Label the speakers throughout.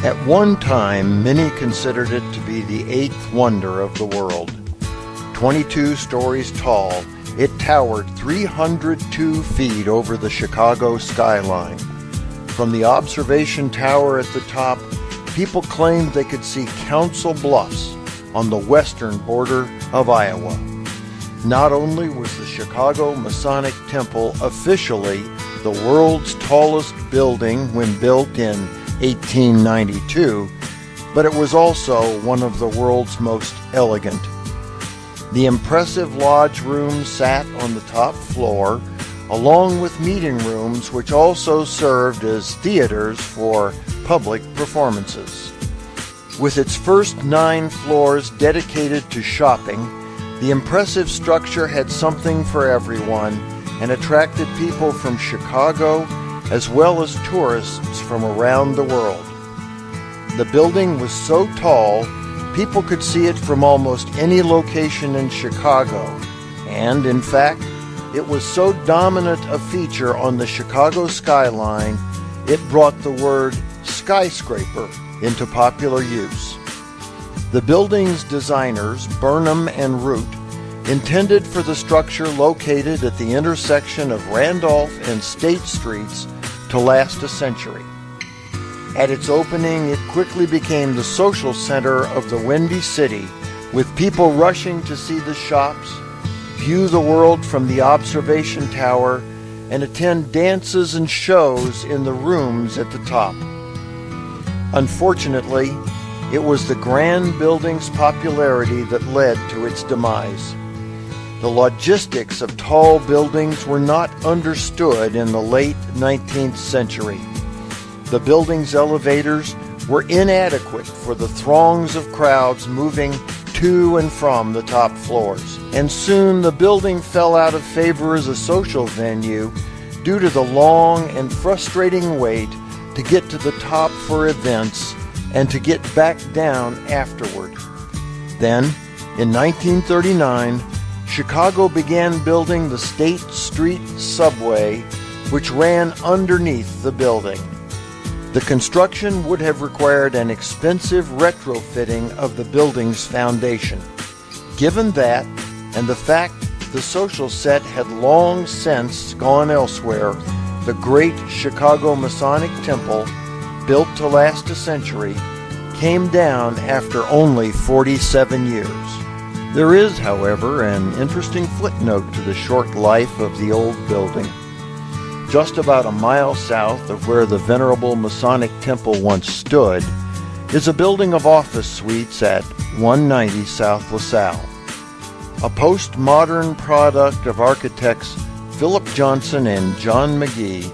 Speaker 1: At one time, many considered it to be the eighth wonder of the world. 22 stories tall, it towered 302 feet over the Chicago skyline. From the observation tower at the top, people claimed they could see Council Bluffs on the western border of Iowa. Not only was the Chicago Masonic Temple officially the world's tallest building when built in 1892, but it was also one of the world's most elegant. The impressive lodge room sat on the top floor, along with meeting rooms which also served as theaters for public performances. With its first 9 floors dedicated to shopping, the impressive structure had something for everyone and attracted people from Chicago as well as tourists from around the world. The building was so tall, people could see it from almost any location in Chicago, and in fact, it was so dominant a feature on the Chicago skyline, it brought the word skyscraper into popular use. The building's designers, Burnham and Root, intended for the structure located at the intersection of Randolph and State Streets to last a century. At its opening, it quickly became the social center of the Windy City, with people rushing to see the shops, view the world from the observation tower, and attend dances and shows in the rooms at the top. Unfortunately, it was the grand building's popularity that led to its demise. The logistics of tall buildings were not understood in the late 19th century. The building's elevators were inadequate for the throngs of crowds moving to and from the top floors, and soon the building fell out of favor as a social venue due to the long and frustrating wait to get to the top for events and to get back down afterward. Then, in 1939, Chicago began building the State Street subway, which ran underneath the building. The construction would have required an expensive retrofitting of the building's foundation. Given that, and the fact the social set had long since gone elsewhere, the great Chicago Masonic Temple, built to last a century, came down after only 47 years. There is, however, an interesting footnote to the short life of the old building. Just about a mile south of where the venerable Masonic Temple once stood is a building of office suites at 190 South LaSalle. A postmodern product of architects Philip Johnson and John McGee,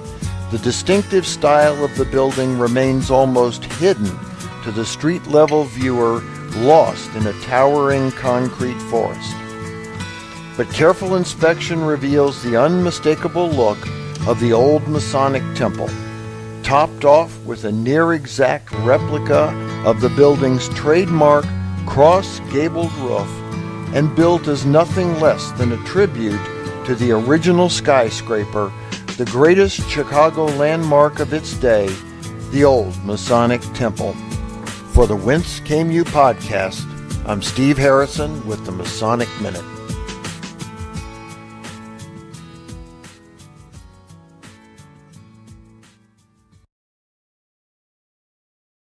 Speaker 1: the distinctive style of the building remains almost hidden to the street-level viewer lost in a towering concrete forest. But careful inspection reveals the unmistakable look of the old Masonic Temple, topped off with a near-exact replica of the building's trademark cross-gabled roof and built as nothing less than a tribute to the original skyscraper, the greatest Chicago landmark of its day, the old Masonic Temple. For the Whence Came You podcast, I'm Steve Harrison with the Masonic Minute.